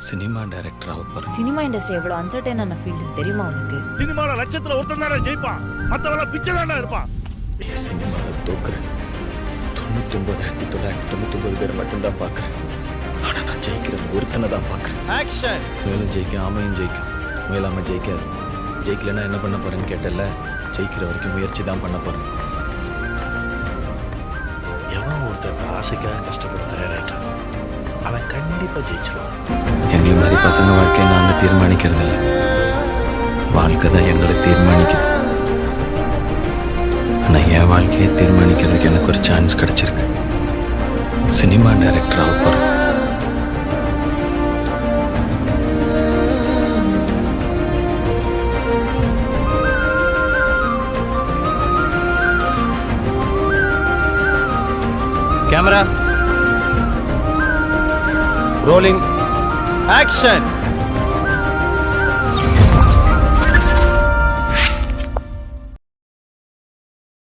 Cinema director ஆக போறேன். Cinema industry எவ்வளவு அன்சர்டைனான ஃபீல்டு தெரியுமா உனக்கு? சினிமால லட்சத்துல ஒருத்தன் தானே ஜெயிப்பான், மத்தவங்க பிச்சை தானே இருப்பான். சினிமாவை தோக்குறேன். 99,999 பேரை மட்டும்தான் பார்க்குறேன். ஆனால் நான் ஜெயிக்கிறது ஒருத்தனை தான் பார்க்குறேன். ஆக்ஷன். முயலும் ஜெயிக்கும், ஆமையும் ஜெயிக்கும். முயலாமல் ஜெயிக்காது. ஜெயிக்கலன்னா என்ன பண்ண போறேன்னு கேட்டல, ஜெயிக்கிற வரைக்கும் முயற்சி தான் பண்ண போறேன். எவன் ஒருத்தன் ஆசைக்காக கஷ்டப்பட தயாராயிட்டான், அவன் கண்டிப்பா ஜெயிச்சிருவான். எங்களை மாதிரி பசங்க வாழ்க்கையை நாங்கள் தீர்மானிக்கிறது இல்லை, வாழ்க்கை தான் எங்களை தீர்மானிக்குது. ஆனால் என் வாழ்க்கையை தீர்மானிக்கிறதுக்கு எனக்கு ஒரு சான்ஸ் கிடைச்சிருக்கு. சினிமா டைரக்டர் ஆக போகிறேன். Camera rolling action.